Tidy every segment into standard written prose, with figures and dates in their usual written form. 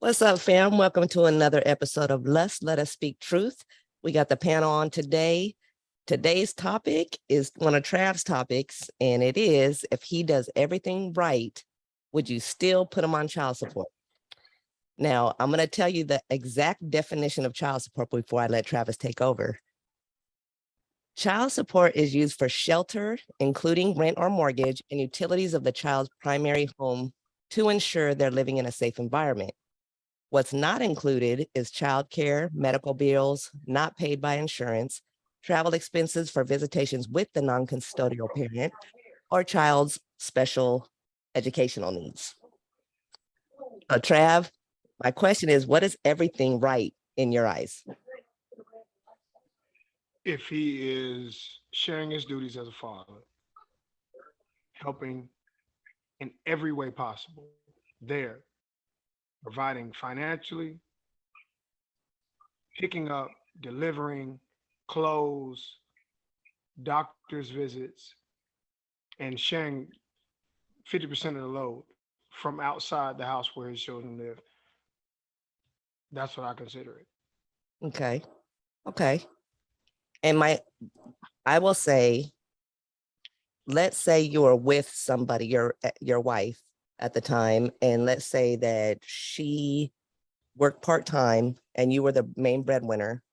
What's up, fam? Welcome to another episode of L.U.S.T. Let Us Speak Truth. We got the panel on today. Today's topic is one of Trav's topics, and it is, if he does everything right, would you still put him on child support? Now, I'm going to tell you the exact definition of child support before I let Travis take over. Child support is used for shelter, including rent or mortgage, and utilities of the child's primary home to ensure they're living in a safe environment. What's not included is childcare, medical bills, not paid by insurance, travel expenses for visitations with the non-custodial parent, or child's special educational needs. Trav, my question is, what is everything right in your eyes? If he is sharing his duties as a father, helping in every way possible, there, providing financially, picking up, delivering, clothes, doctor's visits, and sharing 50% of the load from outside the house where his children live. That's what I consider it. Okay. And I will say, let's say you're with somebody, your wife at the time, and let's say that she worked part-time and you were the main breadwinner,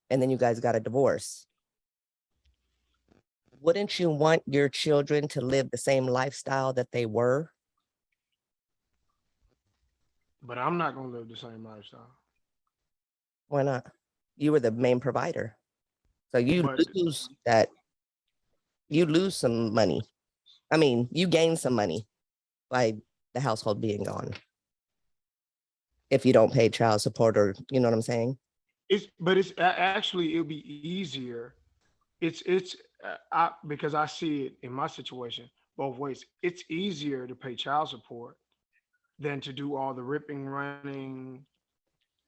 and then you guys got a divorce. Wouldn't you want your children to live the same lifestyle that they were? But I'm not going to live the same lifestyle. Why not? You were the main provider. So you lose that. You lose some money. I mean, you gain some money by the household being gone. If you don't pay child support, or you know what I'm saying? It's actually, it'll be easier. Because I see it in my situation both ways. It's easier to pay child support than to do all the ripping, running.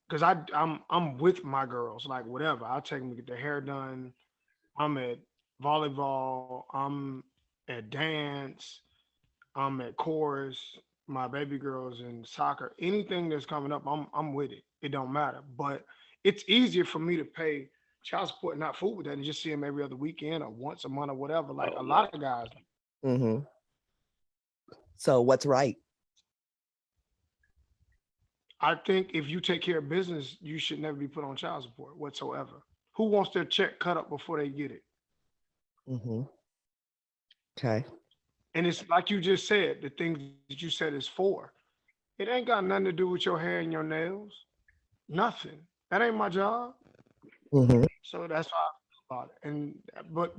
Because I'm with my girls, like whatever. I'll take them to get their hair done. I'm at volleyball. I'm at dance. I'm at chorus. My baby girls in soccer. Anything that's coming up, I'm with it. It don't matter. But it's easier for me to pay child support and not fool with that and just see them every other weekend or once a month or whatever. Like a lot of guys. Mm-hmm. So what's right? I think if you take care of business, you should never be put on child support whatsoever. Who wants their check cut up before they get it? Mm-hmm. Okay. And it's like you just said, the things that you said is for. It ain't got nothing to do with your hair and your nails. Nothing. That ain't my job. Mm-hmm. So that's how I feel about it. And but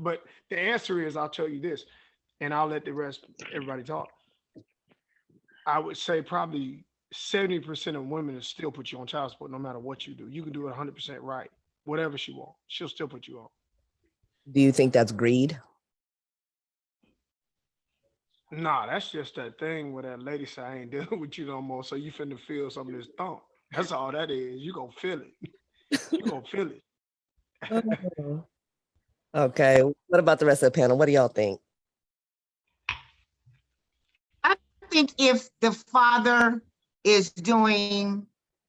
the answer is, I'll tell you this, and I'll let the rest everybody talk. I would say probably 70% of women will still put you on child support no matter what you do. You can do it 100% right. Whatever she wants, she'll still put you on. Do you think that's greed? Nah, that's just that thing where that lady say, I ain't dealing with you no more. So you finna feel some of this thump. That's all that is. You gonna feel it. You gonna feel it. Oh. Okay. What about the rest of the panel? What do y'all think? I think if the father is doing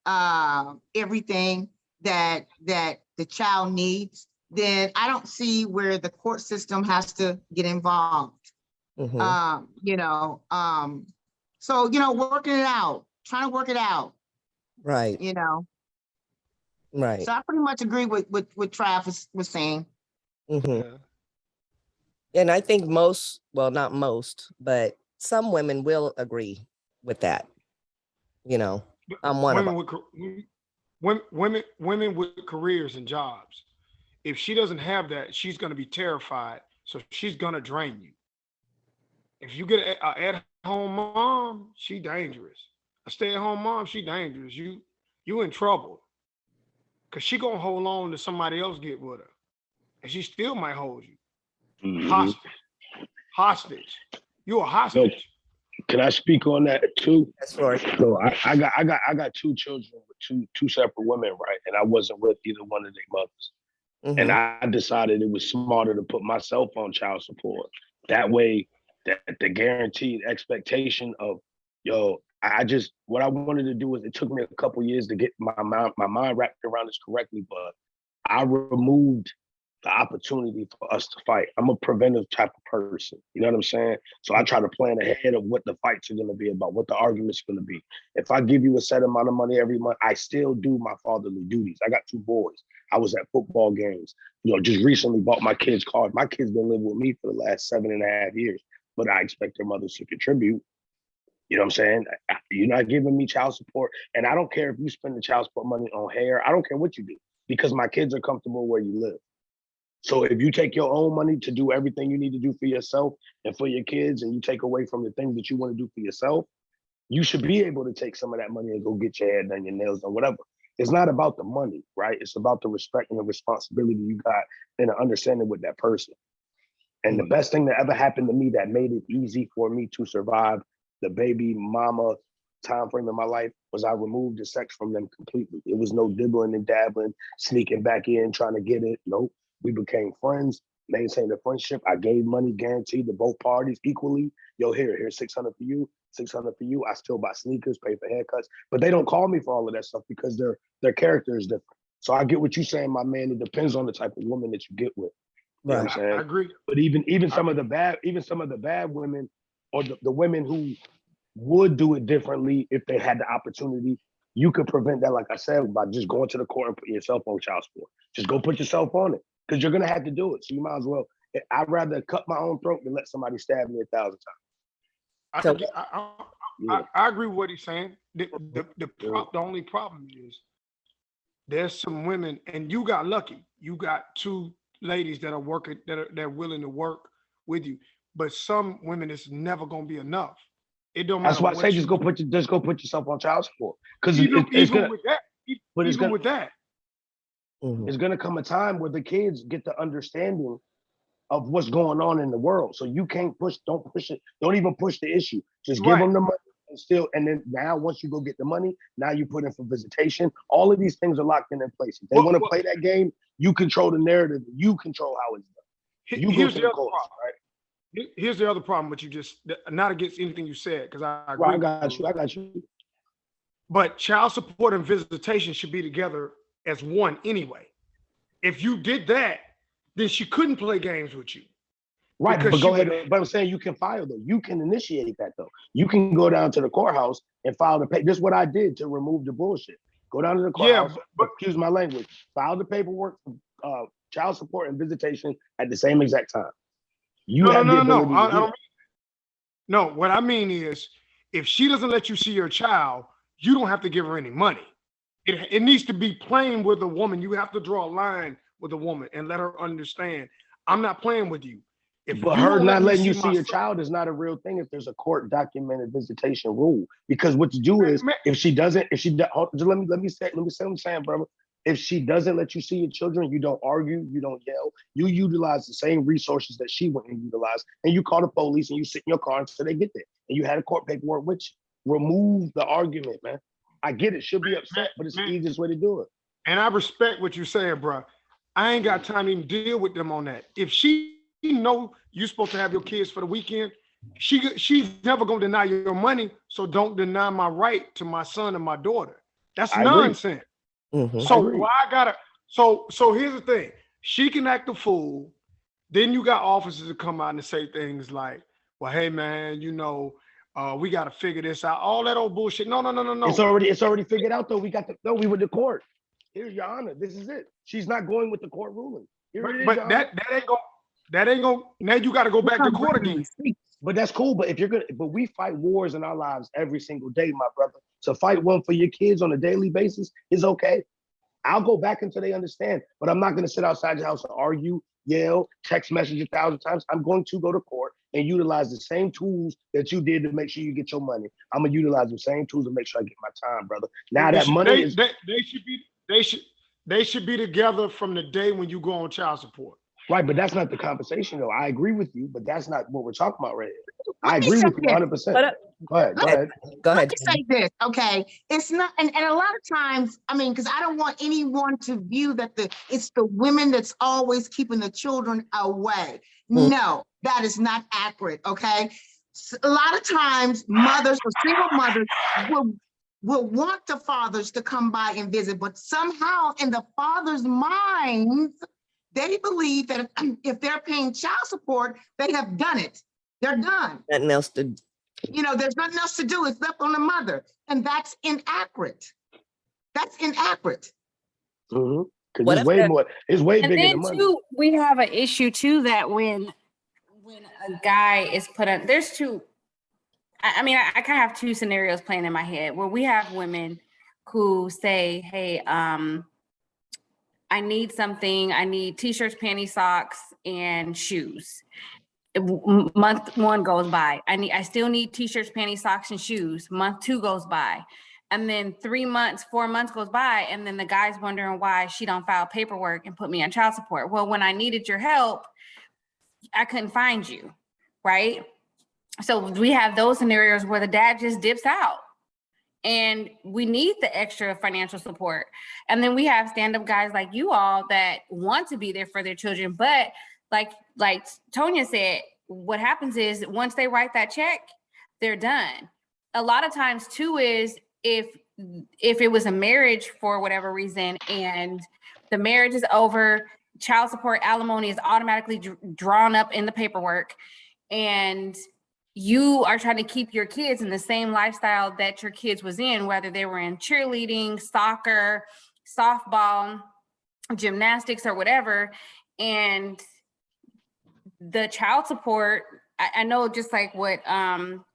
everything that the child needs, then I don't see where the court system has to get involved. Mm-hmm. So working it out, trying to work it out. Right. Right. So I pretty much agree with what Travis was saying. Mm-hmm. Yeah. And I think most, well, not most, but some women will agree with that. I'm one of them. Women with careers and jobs. If she doesn't have that, she's gonna be terrified. So she's gonna drain you. If you get an at-home mom, she dangerous. A stay-at-home mom, she dangerous. You in trouble. Cause she gonna hold on to somebody else get with her. And she still might hold you. Hostage. Hostage. You a hostage. Yo, can I speak on that too? That's right. So I got two children with two separate women, right? And I wasn't with either one of their mothers. Mm-hmm. And I decided it was smarter to put myself on child support. That way, that the guaranteed expectation of, yo, what I wanted to do is, it took me a couple years to get my mind wrapped around this correctly, but I removed the opportunity for us to fight. I'm a preventive type of person. You know what I'm saying? So I try to plan ahead of what the fights are going to be about, what the arguments are going to be. If I give you a set amount of money every month, I still do my fatherly duties. I got 2 boys. I was at football games. Just recently bought my kids cars. My kids been living with me for the last 7.5 years, but I expect their mothers to contribute. You know what I'm saying? You're not giving me child support. And I don't care if you spend the child support money on hair. I don't care what you do, because my kids are comfortable where you live. So if you take your own money to do everything you need to do for yourself and for your kids, and you take away from the things that you want to do for yourself, you should be able to take some of that money and go get your hair done, your nails done, whatever. It's not about the money, right? It's about the respect and the responsibility you got and the understanding with that person. And the best thing that ever happened to me that made it easy for me to survive the baby mama time frame in my life was I removed the sex from them completely. It was no dibbling and dabbling, sneaking back in, trying to get it. Nope. We became friends, maintained a friendship. I gave money guaranteed to both parties equally. Yo, here's 600 for you, 600 for you. I still buy sneakers, pay for haircuts, but they don't call me for all of that stuff because their character is different. So I get what you're saying, my man. It depends on the type of woman that you get with. You know what I'm saying? I agree. But even some of the bad women, or the women who would do it differently if they had the opportunity, you could prevent that, like I said, by just going to the court and putting yourself on child support. Just go put yourself on it, because you're gonna have to do it. So you might as well. I'd rather cut my own throat than let somebody stab me 1,000 times. I agree with what he's saying. The only problem is there's some women, and you got lucky. You got 2 ladies that are working, they're willing to work with you. But some women, it's never gonna be enough. It don't matter. That's why I say just go put yourself on child support. Because even gonna, with that, with that, it's gonna come a time where the kids get the understanding of what's going on in the world. So you can't don't push it. Don't even push the issue. Just give them the money and then now once you go get the money, now you put in for visitation. All of these things are locked in place. If they want to play that game, you control the narrative. You control how it's done. You go to the courts, right? Here's the other problem, but you just, not against anything you said, because I agree. Right, I got you. But child support and visitation should be together as one anyway. If you did that, then she couldn't play games with you. Right, but go ahead. But I'm saying you can file though. You can initiate that though. You can go down to the courthouse and file the paper. This is what I did to remove the bullshit. Go down to the courthouse, but excuse my language, file the paperwork for child support and visitation at the same exact time. You have the ability to do that. No, what I mean is, if she doesn't let you see your child, you don't have to give her any money. It needs to be plain with a woman. You have to draw a line with a woman and let her understand, I'm not playing with you. But her not letting you see your child is not a real thing if there's a court documented visitation rule. Because what you do is, if she doesn't, let me say what I'm saying, brother. If she doesn't let you see your children, you don't argue, you don't yell, you utilize the same resources that she wouldn't utilize, and you call the police and you sit in your car until they get there. And you had a court paperwork with you. Remove the argument, man. I get it, she'll be upset, but it's the easiest way to do it. And I respect what you're saying, bro. I ain't got time to even deal with them on that. If she know you're supposed to have your kids for the weekend, she's never gonna deny your money. So don't deny my right to my son and my daughter. That's nonsense. So why I gotta? So here's the thing. She can act a fool. Then you got officers to come out and say things like, "Well, hey man, we got to figure this out." All that old bullshit. No. It's already figured out though. We went to court. Here's your honor. This is it. She's not going with the court ruling. But that ain't gonna. Now you got to go back to court again. But that's cool. But but we fight wars in our lives every single day, my brother. To fight one for your kids on a daily basis is okay. I'll go back until they understand. But I'm not going to sit outside your house and argue, yell, text message 1,000 times. I'm going to go to court and utilize the same tools that you did to make sure you get your money. I'm gonna utilize the same tools to make sure I get my time, brother. Now they should be together from the day when you go on child support. Right, but that's not the conversation though. I agree with you, but that's not what we're talking about right here. I agree with you 100%. Go ahead. Let me say this, okay? It's not, and a lot of times, I mean, because I don't want anyone to view that it's the women that's always keeping the children away. No, that is not accurate, okay? A lot of times mothers or single mothers will want the fathers to come by and visit, but somehow in the father's minds, they believe that if they're paying child support, they have done it. They're done. Nothing else to, You know, there's nothing else to do. It's left on the mother. And that's inaccurate. That's inaccurate. Because What it's if way that- more, it's way And bigger then than money. too, we have an issue too that when a guy is put on, there's two. I mean, I kind of have two scenarios playing in my head where we have women who say, "Hey, I need something. I need t-shirts, panties, socks, and shoes." Month one goes by. I still need t-shirts, panties, socks, and shoes. Month two goes by. And then 3 months, 4 months goes by. And then the guy's wondering why she don't file paperwork and put me on child support. Well, when I needed your help, I couldn't find you, right? So we have those scenarios where the dad just dips out. And we need the extra financial support. And then we have stand-up guys like you all that want to be there for their children, but like Tonya said, what happens is once they write that check, they're done. A lot of times too is if it was a marriage for whatever reason and the marriage is over, child support alimony is automatically drawn up in the paperwork, and you are trying to keep your kids in the same lifestyle that your kids was in, whether they were in cheerleading, soccer, softball, gymnastics, or whatever. And the child support, I know just like what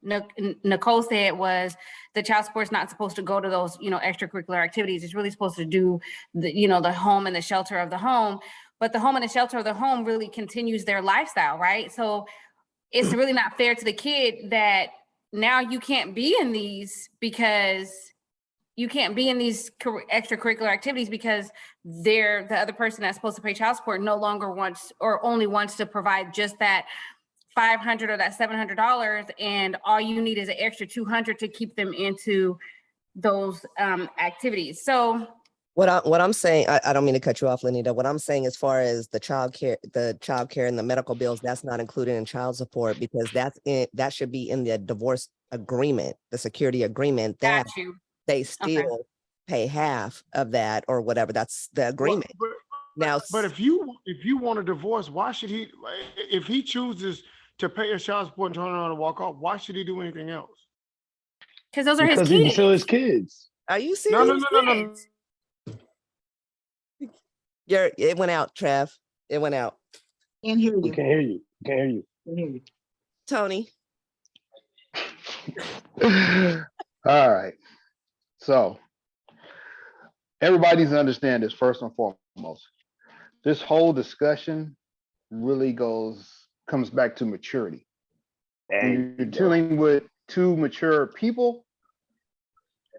Nicole said was the child support is not supposed to go to those, extracurricular activities. It's really supposed to do the home and the shelter of the home, but the home and the shelter of the home really continues their lifestyle, right? So it's really not fair to the kid that now you can't be in these extracurricular activities because the other person that's supposed to pay child support no longer wants or only wants to provide just that $500 or that $700, and all you need is an extra $200 to keep them into those activities. So what I'm saying, I don't mean to cut you off, Lenita. What I'm saying as far as the child care and the medical bills, that's not included in child support because that should be in the divorce agreement, the security agreement, that got you. they still pay half of that or whatever. That's the agreement. But if you want a divorce, why should he? If he chooses to pay his child support and turn around and walk off, why should he do anything else? Because those are because his he kids. can sell his kids. Are you serious? No. It went out, Trev. It went out. Can't hear We you. can't hear you. We can't hear you. Can't hear you. Tony. All right. So everybody needs to understand this first and foremost. This whole discussion really comes back to maturity. When you're dealing with two mature people,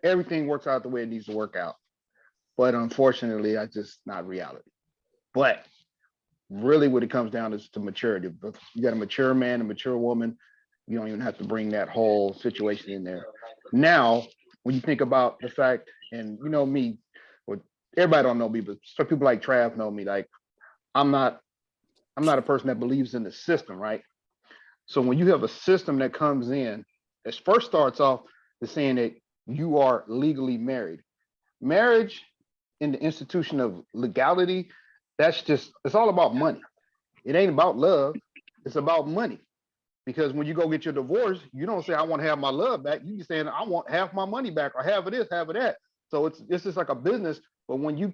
everything works out the way it needs to work out. But unfortunately, that's just not reality. But really what it comes down is to maturity. But you got a mature man, a mature woman, you don't even have to bring that whole situation in there. Now, when you think about the fact, and you know me, well, everybody don't know me, but some people like Trav know me, like I'm not a person that believes in the system, right? So when you have a system that comes in, it first starts off as saying that you are legally married. Marriage in the institution of legality, it's all about money. It ain't about love, it's about money. Because when you go get your divorce, you don't say, I want to have my love back. You saying, I want half my money back or half of this, half of that. So it's just like a business. But when you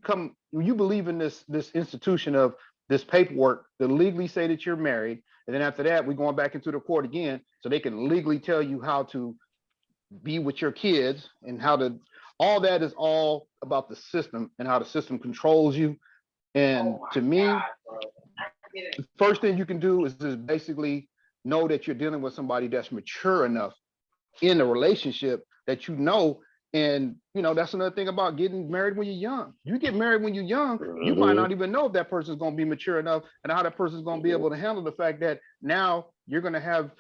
believe in this institution of this paperwork to legally say that you're married, and then after that, we're going back into the court again, so they can legally tell you how to be with your kids and all that is all about the system and how the system controls you. And to me, the first thing you can do is just basically know that you're dealing with somebody that's mature enough in a relationship that and that's another thing about getting married when you're young. You get married when you're young, you might not even know if that person's going to be mature enough and how that person's going to be able to handle the fact that now you're going to have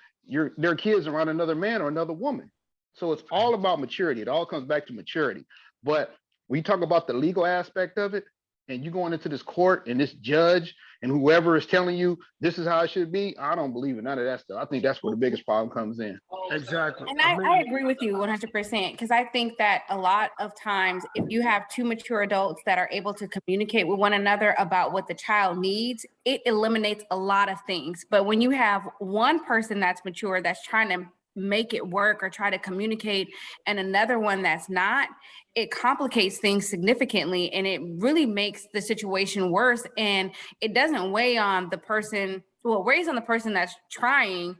their kids around another man or another woman. So it's all about maturity. It all comes back to maturity. But when you talk about the legal aspect of it, and you going into this court and this judge and whoever is telling you this is how it should be, I don't believe in none of that stuff. I think that's where the biggest problem comes in. Exactly. And I agree with you 100% because I think that a lot of times, if you have two mature adults that are able to communicate with one another about what the child needs, it eliminates a lot of things. But when you have one person that's mature that's trying to make it work or try to communicate and another one that's not, it complicates things significantly and it really makes the situation worse. And it doesn't weigh on the person, well, it weighs on the person that's trying,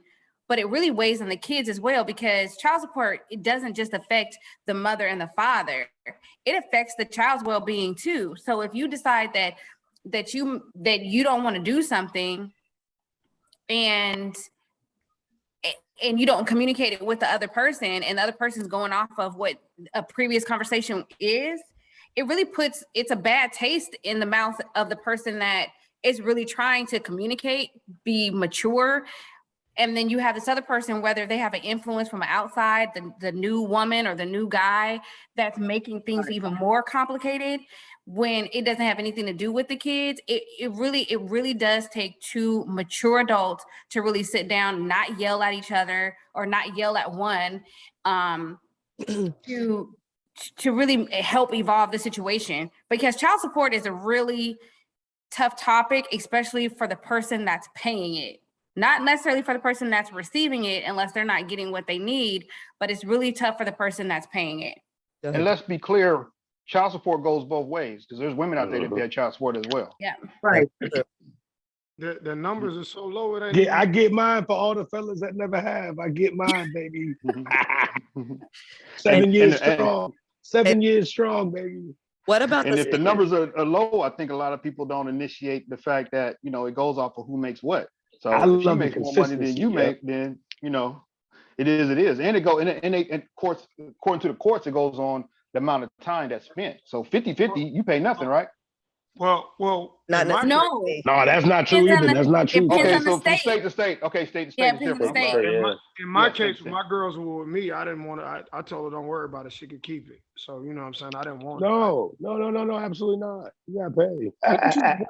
but it really weighs on the kids as well, because child support, it doesn't just affect the mother and the father, it affects the child's well-being too. So if you decide that you don't want to do something and you don't communicate it with the other person and the other person's going off of what a previous conversation is, it's a bad taste in the mouth of the person that is really trying to communicate, be mature. And then you have this other person, whether they have an influence from outside, the new woman or the new guy, that's making things even more complicated when it doesn't have anything to do with the kids. It really does take two mature adults to really sit down, not yell at each other or not yell at one, to really help evolve the situation. Because child support is a really tough topic, especially for the person that's paying it. Not necessarily for the person that's receiving it unless they're not getting what they need, but it's really tough for the person that's paying it. And let's be clear, child support goes both ways because there's women out there that pay child support as well. Yeah. Right. The numbers are so low. It ain't I get mine for all the fellas that never have. I get mine, baby. 7 years strong. 7 years strong, baby. What about and if the numbers are low, I think a lot of people don't initiate the fact that, you know, it goes off of who makes what. So if she makes more money than you make, then, you know, it is. And and courts, according to the courts, it goes on the amount of time that's spent. So 50-50, you pay nothing, right? Well, Not in my No. case- No, that's not true either. That's not true. Depends Okay, on the so from state. state to state. Okay, state to state Yeah, is depends on different. the I'm state. sorry. in my Yeah, case, same when my girls were with me, I didn't want to. I told her, don't worry about it. She could keep it. So you know what I'm saying. I didn't want it. No, absolutely not. You gotta pay.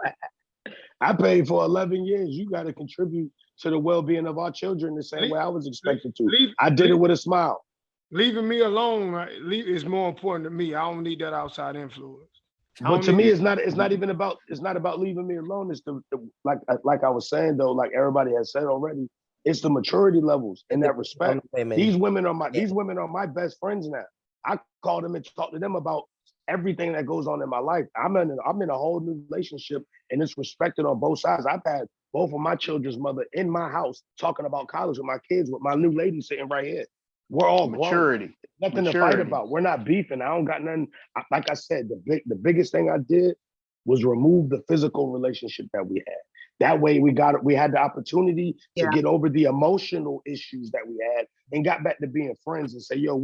I paid for 11 years. You got to contribute to the well-being of our children the same way I was expected to. I did it with a smile. Leaving me alone is more important to me. I don't need that outside influence. But to me, it's not about leaving me alone. It's like I was saying though, like everybody has said already, it's the maturity levels in that respect. These women are my best friends now. I call them and talk to them about everything that goes on in my life. I'm in a whole new relationship, and it's respected on both sides. I've had both of my children's mother in my house talking about college with my kids, with my new lady sitting right here. We're all maturity. Nothing to fight about. We're not beefing. I don't got nothing. Like I said, the biggest thing I did was remove the physical relationship that we had. That way we had the opportunity to get over the emotional issues that we had and got back to being friends and say, yo,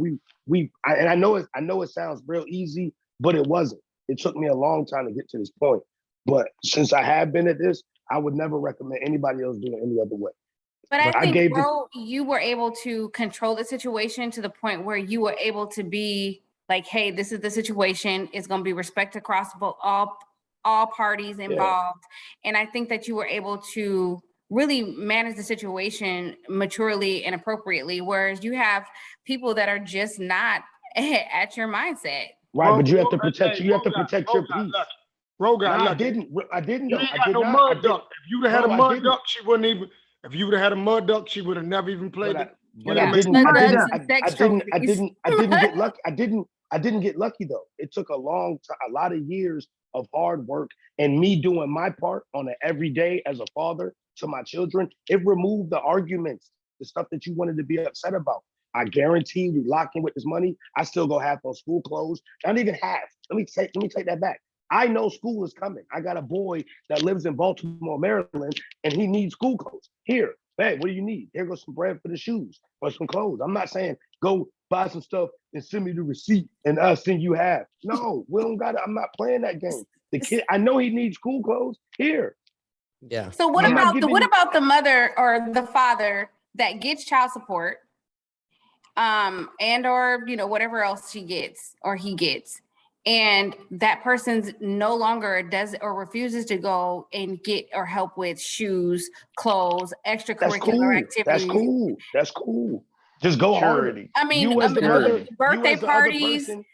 I know it sounds real easy, but it wasn't. It took me a long time to get to this point. But since I have been at this, I would never recommend anybody else doing it any other way. But I think, bro, you were able to control the situation to the point where you were able to be like, hey, this is the situation. It's going to be respect across all parties involved. Yeah. And I think that you were able to really manage the situation maturely and appropriately, whereas you have people that are just not at your mindset. Right, but you have to protect your peace. Bro got lucky. I didn't You though. ain't got no mud duck. If you'd have had a mud duck, she wouldn't even. If you would have had a mud duck, she would have never even played it. But I didn't get lucky. I didn't get lucky though. It took a lot of years of hard work and me doing my part on an everyday as a father to my children. It removed the arguments, the stuff that you wanted to be upset about. I guarantee we lock in with this money. I still go half on school clothes. Not even half. Let me take that back. I know school is coming. I got a boy that lives in Baltimore, Maryland, and he needs school clothes. Here, hey, what do you need? Here goes some bread for the shoes or some clothes. I'm not saying go buy some stuff and send me the receipt and I'll send you half. No, we don't got it. I'm not playing that game. The kid, I know he needs school clothes. Here. Yeah. So what about the mother or the father that gets child support, and or whatever else she gets or he gets, and that person's no longer does or refuses to go and get or help with shoes, clothes, That's extracurricular cool. activities. That's cool. That's cool. Just go harder. Maturity. I mean, You as the mother, birthday you as the other parties, person, man,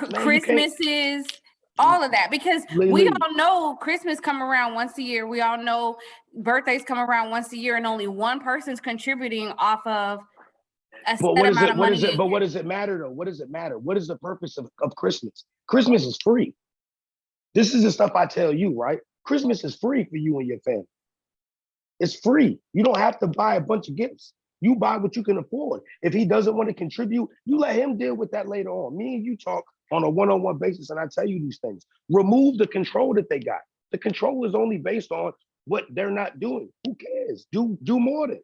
you can't. Christmases, all of that, because we Lily. all know Christmas come around once a year. We all know birthdays come around once a year, and only one person's contributing off of a But set amount of what money. is it? But what does it matter though? What does it matter? What is the purpose of Christmas? Christmas is free. This is the stuff I tell you, right? Christmas is free for you and your family. It's free. You don't have to buy a bunch of gifts. You buy what you can afford. If he doesn't want to contribute, you let him deal with that later on. Me and you talk on a one-on-one basis, and I tell you these things. Remove the control that they got. The control is only based on what they're not doing. Who cares? Do more than.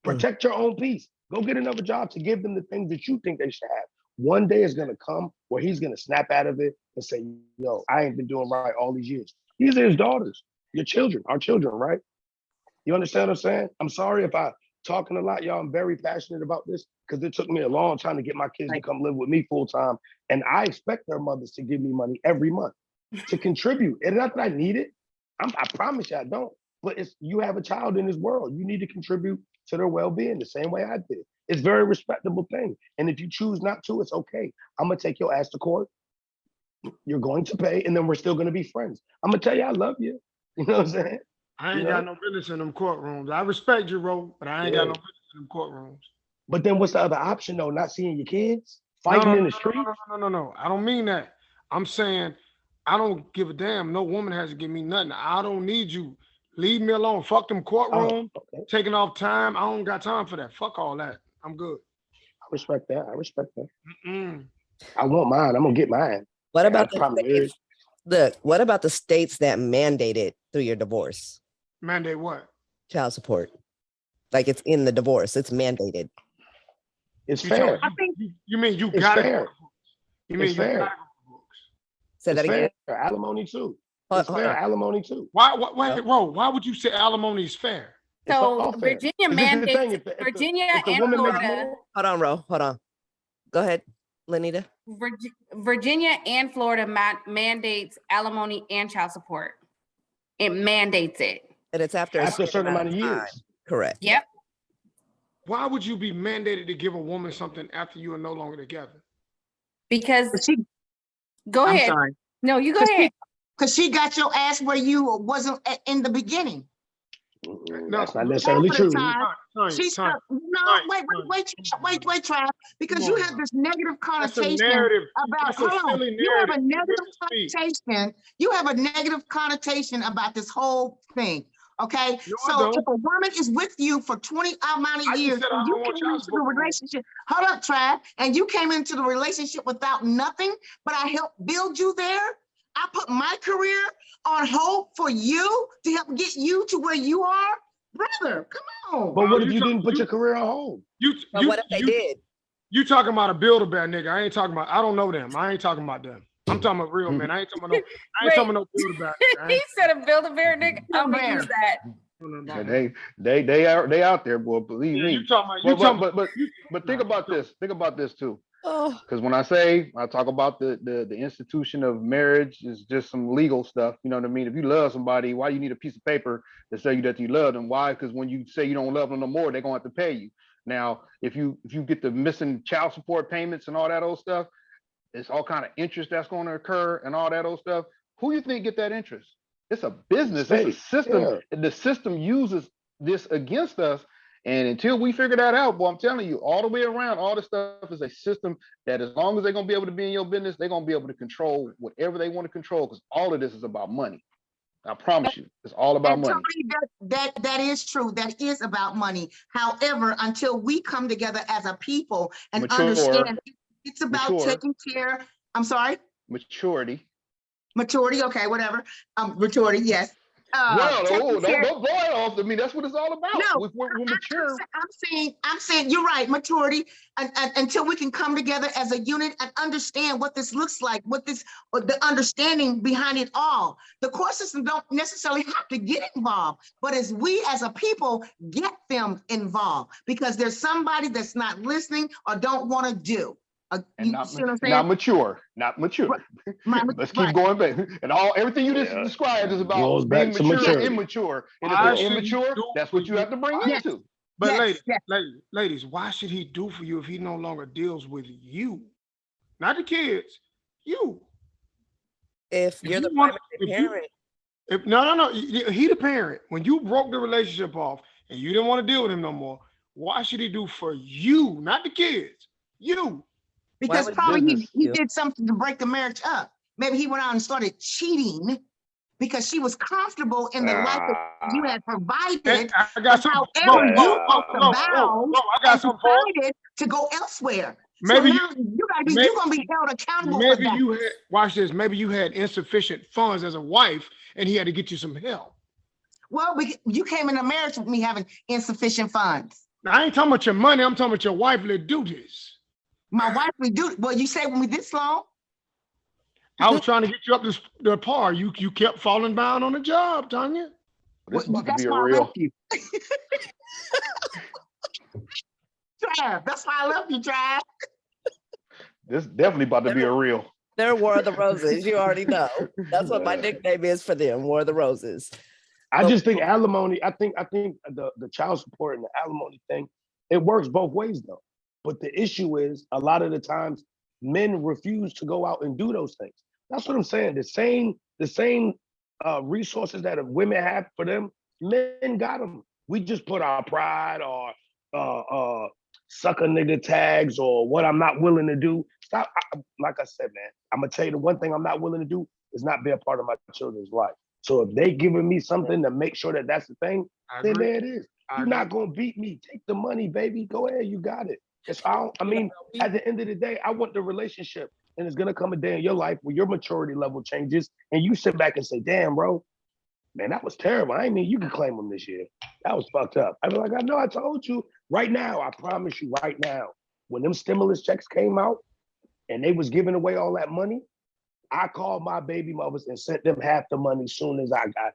Protect your own peace. Go get another job to give them the things that you think they should have. One day is going to come where he's going to snap out of it and say, yo, I ain't been doing right all these years. These are his daughters, your children, our children, right? You understand what I'm saying? I'm sorry if I'm talking a lot, y'all. I'm very passionate about this because it took me a long time to get my kids to come live with me full time. And I expect their mothers to give me money every month to contribute. And not that I need it. I promise you I don't. But it's you have a child in this world. You need to contribute to their well-being the same way I did. It's a very respectable thing. And if you choose not to, it's okay. I'm gonna take your ass to court. You're going to pay, and then we're still gonna be friends. I'm gonna tell you I love you. You know what I'm saying? I ain't got no business in them courtrooms. I respect you, Ro, but I ain't got no business in them courtrooms. But then what's the other option though? Not seeing your kids? Fighting in the street? No. I don't mean that. I'm saying I don't give a damn. No woman has to give me nothing. I don't need you. Leave me alone. Fuck them courtroom. Taking off time. I don't got time for that. Fuck all that. I'm good. I respect that. I want mine. I'm gonna get mine. What about the probably states? Look, what about the states that mandate it through your divorce? Mandate what? Child support. Like it's in the divorce. It's mandated. It's fair. I think you mean you It's got fair. it. You mean It's you fair. got it. Say that It's again. fair. Alimony too. Hold It's fair. on. Alimony too. Wait, Ro, why would you say alimony is fair? It's So all fair. Virginia 'Cause this is the thing, mandates, if the Virginia if the and woman makes Florida, more, Hold on, Ro. Hold on. Go ahead, Lenita. Virginia and Florida mandates alimony and child support. It mandates it. And it's after after a certain amount of time. years. Correct. Yep. Why would you be mandated to give a woman something after you are no longer together? Because She, go I'm ahead. sorry. No, you go 'Cause ahead. Because she got your ass where you wasn't in the beginning. No, That's not necessarily Half of true. the time, Tanya, she's Tanya, wait, Trav, because you have this negative That's a connotation narrative. about, That's a hold on, silly you have a narrative. negative Let me speak. connotation, you have a negative connotation about this whole thing, okay? No, I So don't. if a woman is with you for 20 amount I of just years, said I and you don't want came child into the support. relationship, hold up, Trav, and you came into the relationship without nothing, but I helped build you there. I put my career on hold for you to help get you to where you are. Brother, come on. But what if you didn't put your career on hold? But what if they did? You talking about a Build-A-Bear nigga? I ain't talking about. I don't know them. I ain't talking about them. I'm talking about real men. I ain't talking about no. I ain't talking about no Build-A-Bear. He said a Build-A-Bear nigga. I'm gonna use that. They out there, boy. Believe me. You talking about? But think about this. Think about this too. Oh, Because when I talk about the institution of marriage is just some legal stuff. You know what I mean? If you love somebody, why you need a piece of paper to say that you love them? Why? Because when you say you don't love them no more, they're gonna have to pay you. Now, if you get the missing child support payments and all that old stuff, it's all kind of interest that's going to occur and all that old stuff. Who you think get that interest? It's a business. It's a system. Yeah. The system uses this against us. And until we figure that out, boy, I'm telling you, all the way around, all this stuff is a system that as long as they're going to be able to be in your business, they're going to be able to control whatever they want to control, because all of this is about money. I promise you, it's all about money. That is true. That is about money. However, until we come together as a people and understand it's about taking care. I'm sorry? Maturity. Okay, whatever. Maturity, yes. Don't blow it off to me. That's what it's all about. No, we're mature. I'm saying you're right. Maturity, until we can come together as a unit and understand what this looks like, the understanding behind it all. The court system don't necessarily have to get involved, but as we as a people get them involved, because there's somebody that's not listening or don't want to do. And You not, see what I'm saying? not mature, not mature. Right, Let's right. keep going back. And everything you just Yeah. described is about Goes being back to mature and maturity. immature. And if Why they're should he immature, do that's for what you you? have to bring Yes. into. But Yes, yes. ladies, why should he do for you if he no longer deals with you? Not the kids, you. If If you're you the want, primary parent, no, he the parent. When you broke the relationship off and you didn't want to deal with him no more, why should he do for you, not the kids? You. why Because would probably business. he you? did something to break the marriage up. Maybe he went out and started cheating because she was comfortable in the life that you Ah, had provided. And I But got some. however, you broke the Ro, vows I got and something for him. decided to go elsewhere. So Maybe now may, you're gonna be held accountable for maybe that. you had watch this. Maybe you had insufficient funds as a wife, and he had to get you some help. Well, you came in a marriage with me having insufficient funds. Now I ain't talking about your money. I'm talking about your wifely duties. My wife, we do. Well, you stayed with me this long. I was trying to get you up to the par. You kept falling down on the job, Tanya. This is Well, about to that's be a why I real. left you. Trav, that's why I left you, Trav. This is definitely about to be a real. They're War of the Roses. You already know. That's what my nickname is for them, War of the Roses. I But- just think alimony. I think the child support and the alimony thing, it works both ways though. But the issue is a lot of the times men refuse to go out and do those things. That's what I'm saying. The same resources that women have for them, men got them. We just put our pride or sucker nigga tags or what I'm not willing to do. Stop. Like I said, man, I'm gonna tell you the one thing I'm not willing to do is not be a part of my children's life. So if they giving me something to make sure that that's the thing, I then agree. there it is. You're not gonna beat me. Take the money, baby. Go ahead. You got it. It's all. I mean, at the end of the day, I want the relationship, and it's gonna come a day in your life where your maturity level changes, and you sit back and say, "Damn, bro, man, that was terrible. I mean, you can claim them this year. That was fucked up." I be like, "I know. I told you. Right now, I promise you, right now, when them stimulus checks came out and they was giving away all that money, I called my baby mothers and sent them half the money soon as I got it.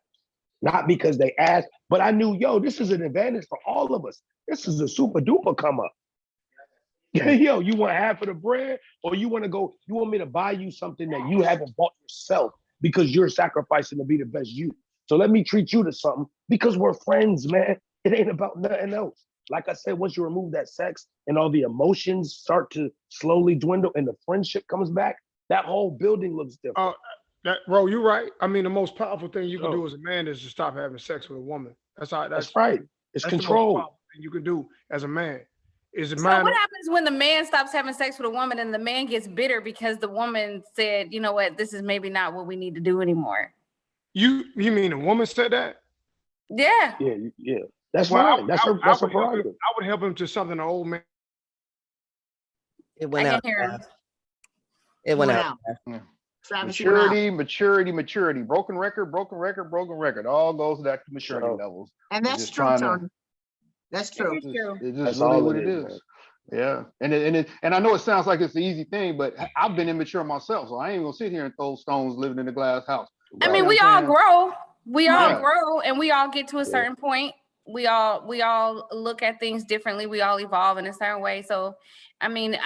Not because they asked, but I knew, yo, this is an advantage for all of us. This is a super duper come up. Yo, you want half of the bread, or you want me to buy you something that you haven't bought yourself because you're sacrificing to be the best you. So let me treat you to something because we're friends, man. It ain't about nothing else. Like I said, once you remove that sex and all the emotions start to slowly dwindle and the friendship comes back, that whole building looks different. Bro, you're right. I mean, the most powerful thing you can So- do as a man is to stop having sex with a woman. That's That's right. It's that's the most control. powerful thing you can do as a man. Is a So man. what happens when the man stops having sex with a woman and the man gets bitter because the woman said, you know what, this is maybe not what we need to do anymore? You mean a woman said that? Yeah. Yeah. That's Well, fine. That's her would help him- prerogative. I would help him to something an old man. It I went can out. hear him. It went Went out. Travis, you went out. Maturity. Broken record. All goes back to maturity So- levels. And that's just true, trying to- Tony. That's true. It is true. It's That's just really all what it it is, is. Yeah. And I know it sounds like it's the easy thing, but I've been immature myself, so I ain't gonna sit here and throw stones living in a glass house. I Right. mean, You we know what all I'm saying? grow. We all Yeah. grow and we all get to a Yeah. certain point. We all look at things differently. We all evolve in a certain way. So, I mean,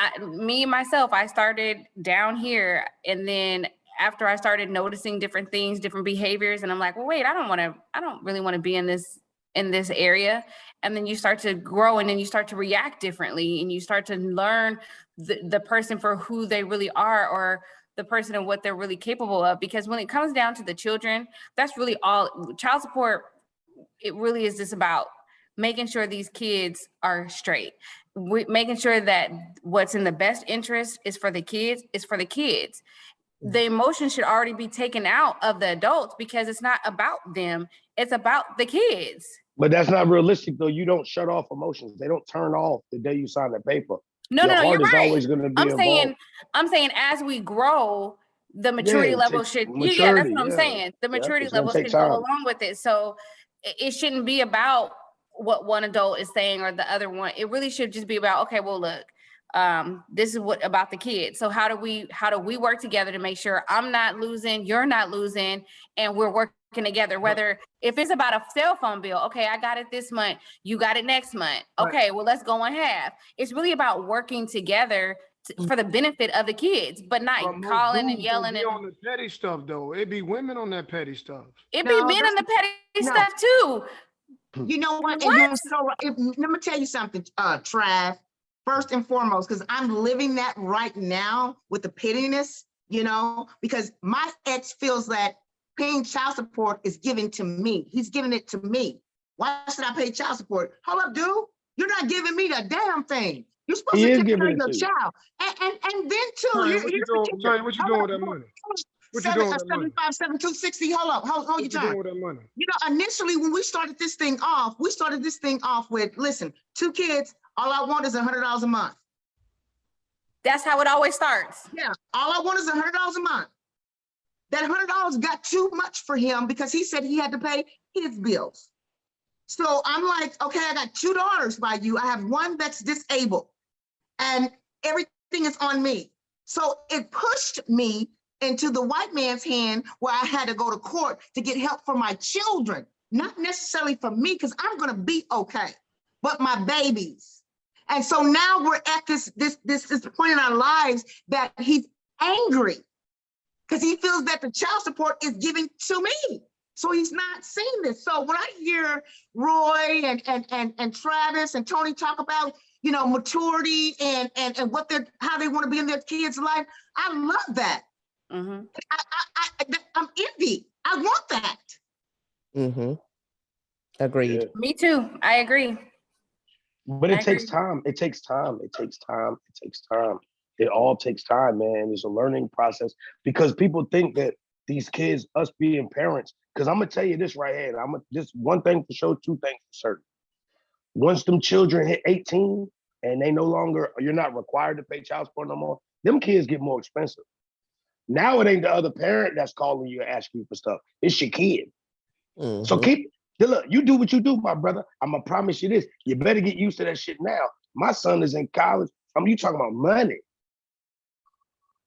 myself, I started down here, and then after I started noticing different things, different behaviors, and I'm like, well, wait, I don't really want to be in this area. And then you start to grow, and then you start to react differently, and you start to learn the person for who they really are, or the person and what they're really capable of. Because when it comes down to the children, that's really all. Child support, it really is just about making sure these kids are straight, making sure that what's in the best interest is for the kids. The emotion should already be taken out of the adults because it's not about them, it's about the kids. But that's not realistic though. You don't shut off emotions. They don't turn off the day you sign the paper. No, Your you're heart is right. always going to be I'm saying as we grow, the maturity Yeah, level take should, that's maturity, what I'm yeah. saying. The Yeah, maturity it's gonna level take should go time. along with it. So it shouldn't be about what one adult is saying or the other one. It really should just be about, okay, well, look, this is what about the kids. So how do we work together to make sure I'm not losing, you're not losing, and we're working together? Whether if it's about a cell phone bill, okay, I got it this month, you got it next month. Okay, well, let's go on half. It's really about working together for the benefit of the kids, but But not most calling and dudes don't yelling be and on the petty stuff though. It be women on that petty stuff. it be No, men that's on the petty no. stuff too. You know what? And What? you're so right. Let me tell you something, Trav. First and foremost, because I'm living that right now with the pettiness, because my ex feels that paying child support is given to me. He's giving it to me. Why should I pay child support? Hold up, dude. You're not giving me the damn thing. You're supposed He to is take care giving of it your to you. child. And then too, Tanya, what you here's the doing? kicker. Tanya, what you doing with that money? What you doing with that money? 75, 7260. Hold up. Hold What your you time. doing with that money? Initially when we started this thing off with, listen, 2 kids, all I want is $100 a month. That's how it always starts. Yeah, all I want is $100 a month. That $100 got too much for him because he said he had to pay his bills. So I'm like, okay, I got 2 daughters by you. I have one that's disabled and everything is on me. So it pushed me into the white man's hand where I had to go to court to get help for my children, not necessarily for me, because I'm gonna be okay, but my babies. And so now we're at this point in our lives that he's angry because he feels that the child support is given to me. So he's not seeing this. So when I hear Roy and Travis and Tony talk about, maturity and how they want to be in their kids' life, I love that. Mm-hmm. I'm envy. I want that. Mm-hmm. Agreed. Yeah. Me too. I agree. But I it takes agree. time. It takes time. It takes time. It takes time. It all takes time, man. It's a learning process because people think that these kids, us being parents, because I'm gonna tell you this right here. This one thing for sure, 2 things for certain. Once them children hit 18 and you're not required to pay child support no more, them kids get more expensive. Now it ain't the other parent that's calling you and asking you for stuff. It's your kid. So look, you do what you do, my brother. I'm gonna promise you this. You better get used to that shit now. My son is in college. You talking about money.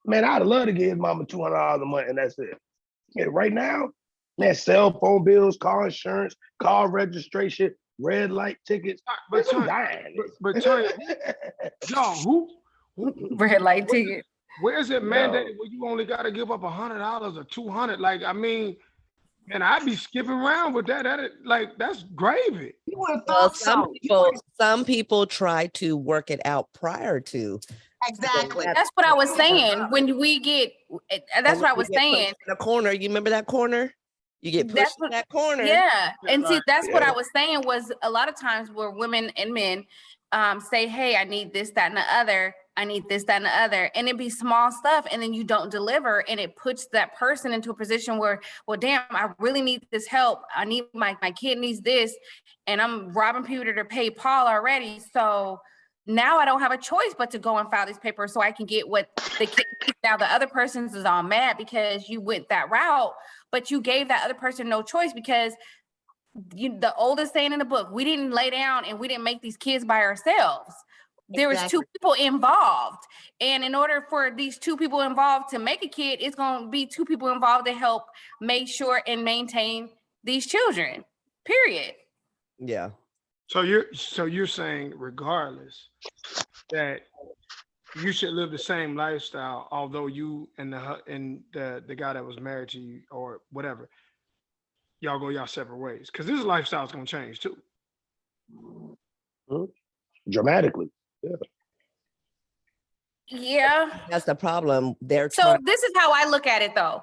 Man, I'd love to give his mama $200 a month and that's it. Yeah, right now, man, cell phone bills, car insurance, car registration, red light tickets. But I'm Tanya, dying. but Tanya, y'all, who Red light ticket. where's it mandated where you only got to give up $100 or $200? Like, I mean, man, I'd be skipping around with that. That's gravy. You would have Well, thought so. some people try to work it out prior to. Exactly. That's what I was saying. When we get, that's what I was saying. In the corner, you remember that corner? You get pushed in that corner. Yeah, and see, that's what Yeah. I was saying was a lot of times where women and men say, "Hey, I need this, that, and the other. I need this, that, and the other," and it be small stuff, and then you don't deliver, and it puts that person into a position where, well, damn, I really need this help. I need my kid needs this, and I'm robbing Peter to pay Paul already, so. Now I don't have a choice but to go and file these papers so I can get what the kid needs. Now the other person's is all mad because you went that route, but you gave that other person no choice because the oldest saying in the book, we didn't lay down and we didn't make these kids by ourselves. There was 2 people involved. And in order for these 2 people involved to make a kid, it's going to be 2 people involved to help make sure and maintain these children, period. Yeah. So you're saying regardless that you should live the same lifestyle, although you and the guy that was married to you or whatever, y'all go y'all separate ways. Because this lifestyle is gonna change too. Dramatically. Yeah. Yeah. That's the problem. So this is how I look at it though.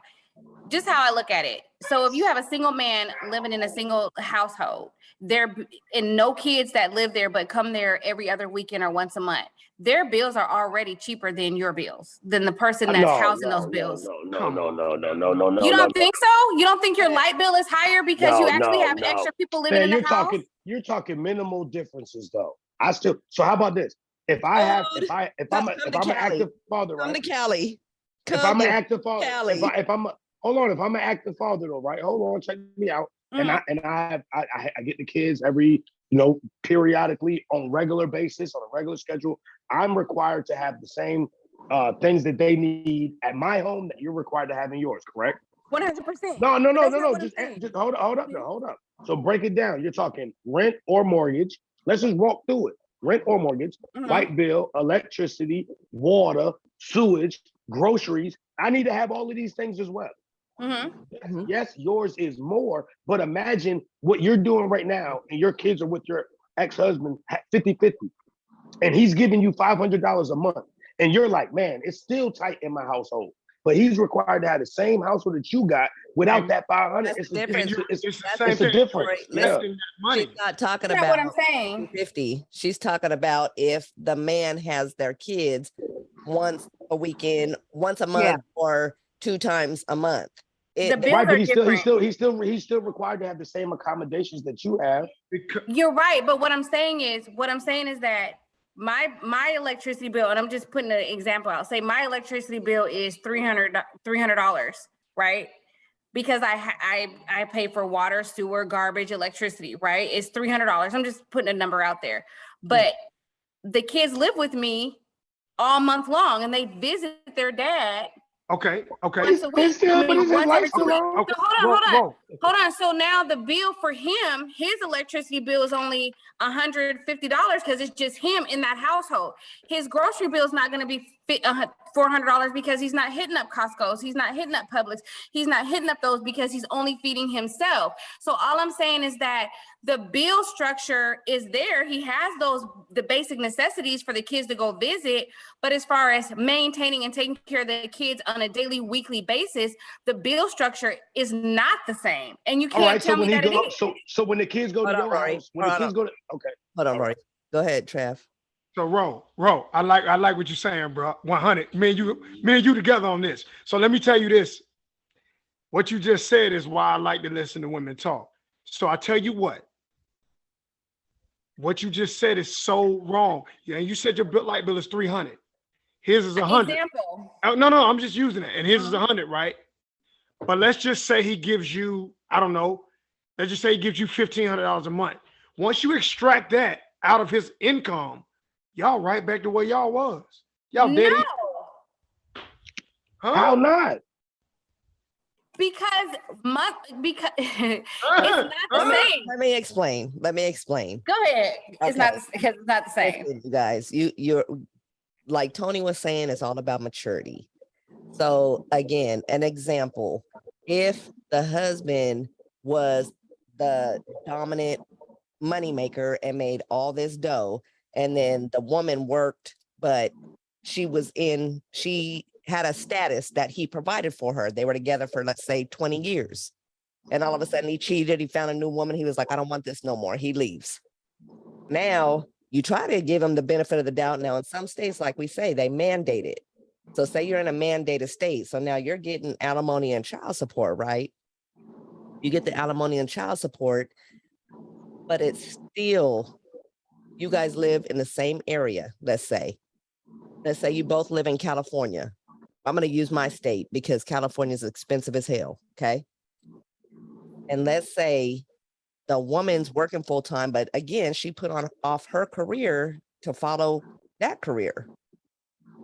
Just how I look at it. So if you have a single man living in a single household, and no kids that live there but come there every other weekend or once a month, their bills are already cheaper than your bills, than the person that's housing those bills. No. You don't think so? You don't think your light bill is higher because you actually have extra people living in the house? You're talking minimal differences though. So how about this? If I'm an active father, right? Come to Cali. If I'm an active father, if I'm an active father though, right? Hold on, check me out. And I get the kids every, periodically on regular basis, on a regular schedule. I'm required to have the same things that they need at my home that you're required to have in yours, correct? 100%. No. Just hold up. So break it down. You're talking rent or mortgage. Let's just walk through it. rent or mortgage, light bill, electricity, water, sewage, groceries. I need to have all of these things as well. Yes, yours is more, but imagine what you're doing right now and your kids are with your ex-husband 50-50 and he's giving you $500 a month and you're like, man, it's still tight in my household, but he's required to have the same household that you got without that 500. That's the difference. It's a difference. Yeah. She's not talking That's about what I'm saying. 50. She's talking about if the man has their kids once a weekend, once a month, or 2 times a month. The bills Right, are but he's different. still required to have the same accommodations that you have. You're right, but what I'm saying is that my electricity bill, and I'm just putting an example out. Say my electricity bill is $300, right? Because I pay for water, sewer, garbage, electricity, right? It's $300. I'm just putting a number out there. But the kids live with me all month long, and they visit their dad. Okay. Once a week. But is his life still on? Okay. So hold on. So now the bill for him, his electricity bill is only $150 because it's just him in that household. His grocery bill is not going to be $400 because he's not hitting up Costco's. He's not hitting up Publix. He's not hitting up those because he's only feeding himself. So all I'm saying is that the bill structure is there. He has the basic necessities for the kids to go visit. But as far as maintaining and taking care of the kids on a daily, weekly basis, the bill structure is not the same. And you can't tell me that it is. So when the kids go to your house, okay. Hold on, Rory. Go ahead, Trav. So Ro, I like what you're saying, bro. 100. Me and you together on this. So let me tell you this. What you just said is why I like to listen to women talk. So I tell you what you just said is so wrong. Yeah, you said your light bill is 300. His is 100. Example. No, I'm just using it. And his is 100, right? But let's just say he gives you, I don't know, let's just say he gives you $1,500 a month. Once you extract that out of his income, y'all right back to where y'all was. Y'all dead. No. How not? Because it's not the same. Let me explain. Go ahead. It's not because it's not the same. Listen, you guys, you're like Tony was saying, it's all about maturity. So again, an example, if the husband was the dominant moneymaker and made all this dough, and then the woman worked, but she had a status that he provided for her. They were together for, let's say, 20 years. And all of a sudden he cheated. He found a new woman. He was like, I don't want this no more. He leaves. Now you try to give him the benefit of the doubt. Now in some states, like we say, they mandate it. So say you're in a mandated state. So now you're getting alimony and child support, right? You get the alimony and child support, but it's still, you guys live in the same area. Let's say you both live in California. I'm going to use my state because California is expensive as hell. Okay. And let's say the woman's working full time, but again, she put off her career to follow that career.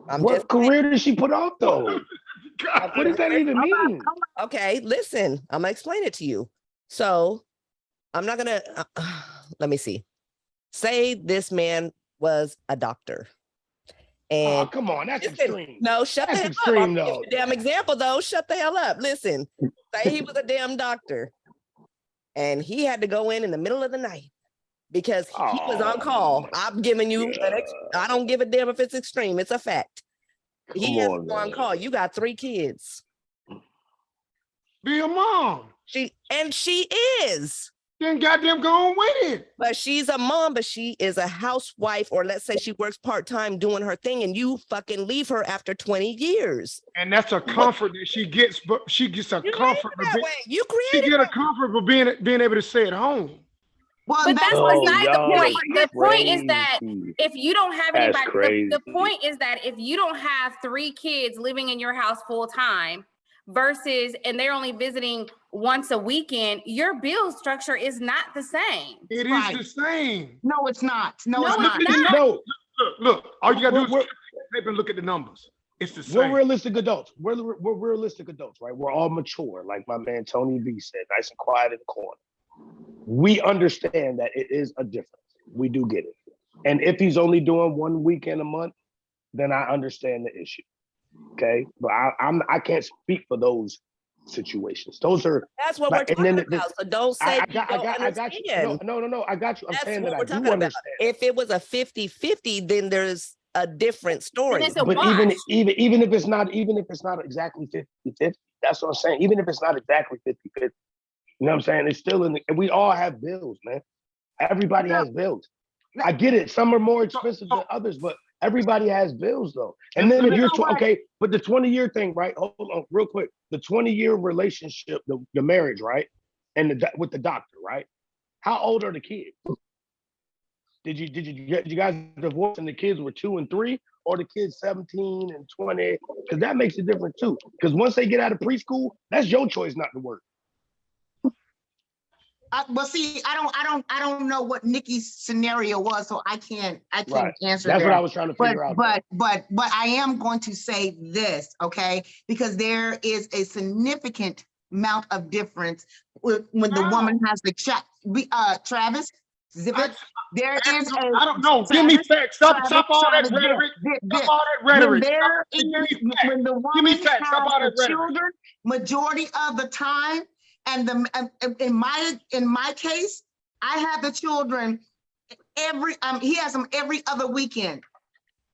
What career did she put off though? What does that even mean? Okay, listen, I'm gonna explain it to you. So I'm not gonna, let me see. Say this man was a doctor. And come on, that's extreme. No, shut the hell extreme, up. though. Damn example though. Shut the hell up. Listen, say he was a damn doctor and he had to go in the middle of the night because he was on call. I'm giving you I don't give a damn if it's extreme. It's a fact. He has to go on call. You got 3 kids. Be a mom. She is. Then goddamn go on with it. But she's a mom, but she is a housewife, or let's say she works part-time doing her thing, and you fucking leave her after 20 years. And that's a comfort that she gets, but she gets a comfort. You she created get a comfort for being able to stay at home. Well, but that's beside the point. The point is crazy. that if you don't have That's anybody, the point is that if you don't have 3 kids living in your house full time versus, and they're only visiting once a weekend, your bill structure is not the same. It is the same. No, it's not. No, No, it's it's not. not. Look. All you gotta do is take and look at the numbers. It's the same. We're realistic adults. We're realistic adults, right? We're all mature, like my man Tony V said, nice and quiet in the corner. We understand that it is a difference. We do get it. And if he's only doing 1 weekend a month, then I understand the issue. Okay, but I can't speak for those situations. Those are That's what we're like, and talking then about. So don't say you don't I got you. understand. No, I got you. I'm That's saying what that we're I do talking about. understand. If it was a 50-50, then there's a different story. it's a But wash. even if it's not exactly 50-50, that's what I'm saying. Even if it's not exactly 50-50, you know what I'm saying? It's still in the, and we all have bills, man. Everybody has bills. I get it. Some are more expensive than others, but everybody has bills though. And then if you're okay, but the 20-year thing, right? Hold on, real quick. The 20-year relationship, the marriage, right? And with the doctor, right? How old are the kids? Did you guys divorce and the kids were 2 and 3, or the kids 17 and 20? Because that makes a difference too. Because once they get out of preschool, that's your choice not to work. Well, see, I don't know what Nikki's scenario was, so I can't Right. answer That's that. what I was trying to figure out. But I am going to say this, okay? Because there is a significant amount of difference when the woman has the Travis, zip it. There is a, I don't know. Give me facts. Stop all that rhetoric. Stop all that rhetoric. When the woman has the children, majority of the time, and in my case, I have the children he has them every other weekend.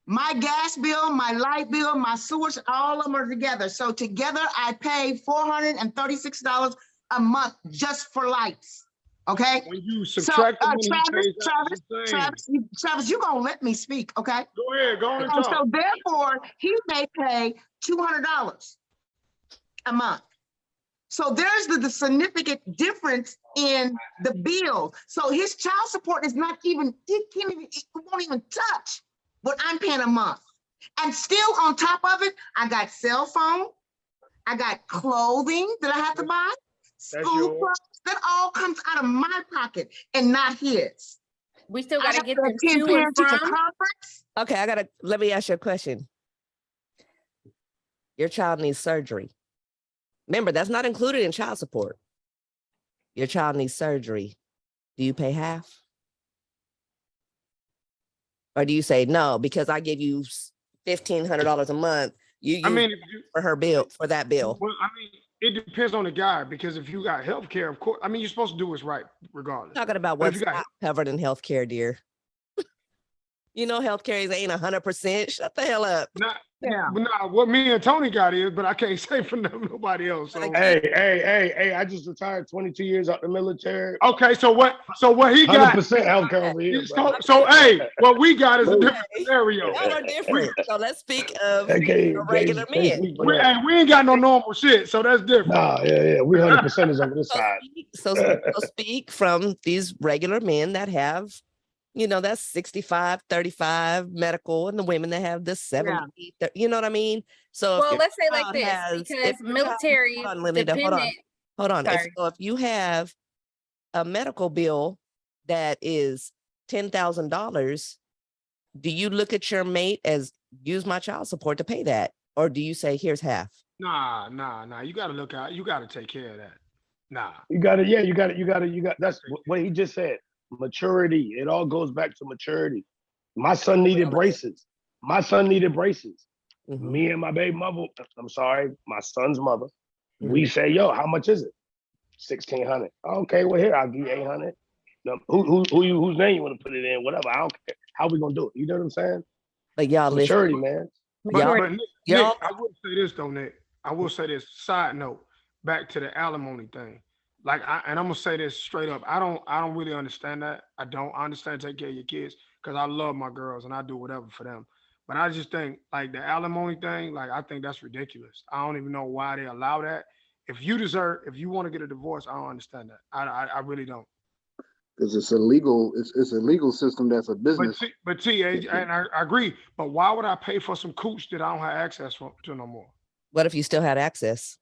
My gas bill, my light bill, my sewage, all of them are together. So together I pay $436 a month just for lights. Okay. When you subtract the money, Travis, you're gonna let me speak, okay? Go ahead, go on and talk. talk. So therefore, he may pay $200 a month. So there's the significant difference in the bill. So his child support is not even, it won't even touch what I'm paying a month. And still on top of it, I got cell phone, I got clothing that I have to buy, school clothes, that all comes out of my pocket and not his. We still got to get them attend to and parent-teacher from. conference. Okay, let me ask you a question. Your child needs surgery. Remember, that's not included in child support. Your child needs surgery. Do you pay half? Or do you say, no, because I give you $1,500 a month, you use for her bill, for that bill? Well, I mean, it depends on the guy, because if you got health care, of course, I mean, you're supposed to do what's right regardless. Talking about what's not covered in healthcare, dear. You know, healthcare ain't 100%. Shut the hell up. What me and Tony got is, but I can't say for nobody else. So. Hey, I just retired 22 years out the military. Okay, so what he got? 100% healthcare over here. So hey, what we got is a different scenario. Y'all are different. So let's speak of regular men. We ain't got no normal shit, so that's different. Nah, yeah. We 100% is over this side. So speak from these regular men that have, that's 65, 35 medical, and the women that have this 70, you know what I mean? So let's say like this, because military dependent. Hold on. So if you have a medical bill that is $10,000, do you look at your mate as use my child support to pay that? Or do you say, here's half? Nah. You got to look out. You got to take care of that. Nah. You got to, that's what he just said. Maturity. It all goes back to maturity. My son needed braces. Mm-hmm. Me and my baby mother, my son's mother, we say, yo, how much is it? $1,600. Okay, well, here, I'll give you $800. Whose name you want to put it in? Whatever. I don't care. How we going to do it? You know what I'm saying? But y'all maturity, man. But Nick, I will say this, though, Nick. I will say this. Side note, back to the alimony thing. Like, I'm gonna say this straight up. I don't really understand that. I understand take care of your kids, because I love my girls and I do whatever for them. But I just think, like, the alimony thing, like, I think that's ridiculous. I don't even know why they allow that. If you want to get a divorce, I don't understand that. I really don't. Because it's a legal system that's a business. But and I agree. But why would I pay for some cooch that I don't have access to no more? What if you still had access?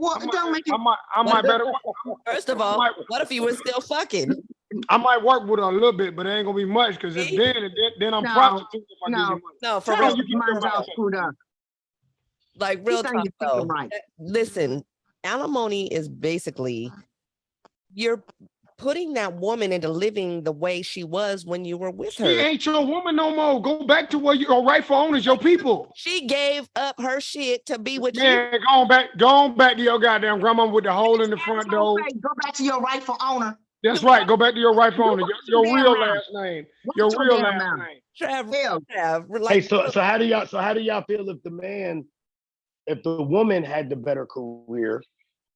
Well, don't make it. I might better. First of all, what if you were still fucking? I might work with her a little bit, but it ain't gonna be much, because then I'm prostituting if I give you money. No, for real. Mine's all screwed up. Like, real talk though. Listen, alimony is basically putting that woman into living the way she was when you were with She her. ain't your woman no more. Go back to where your rightful owners, your people. She gave up her shit to be with you. Man, go on back to your goddamn grandma with the hole in the front door. Go back to your rightful owner. That's right. Go back to your rightful owner. Your damn real mouth. last name. Watch Your your real damn last mouth. name. Hell. Trav, Hey, like, so how do y'all feel if if the woman had the better career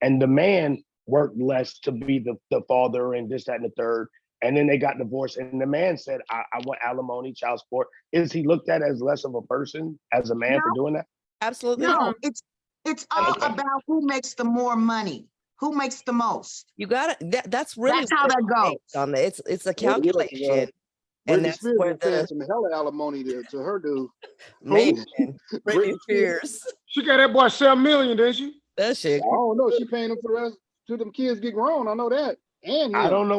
and the man worked less to be the father and this, that, and the third, and then they got divorced and the man said, I want alimony, child support. Is he looked at as less of a person as a man for doing that? absolutely No, not. it's all Okay. about who makes the more money, who makes the most. You got to that's really That's how what that it's goes. based on. It's a Yeah, calculation. And Britney that's Spears where been paying the some hella alimony to her dude. man, Who? Britney Spears, She got that boy $7 million, didn't she? that shit. I don't know. She paying them for the rest till them kids get grown. I know that. And I him. don't know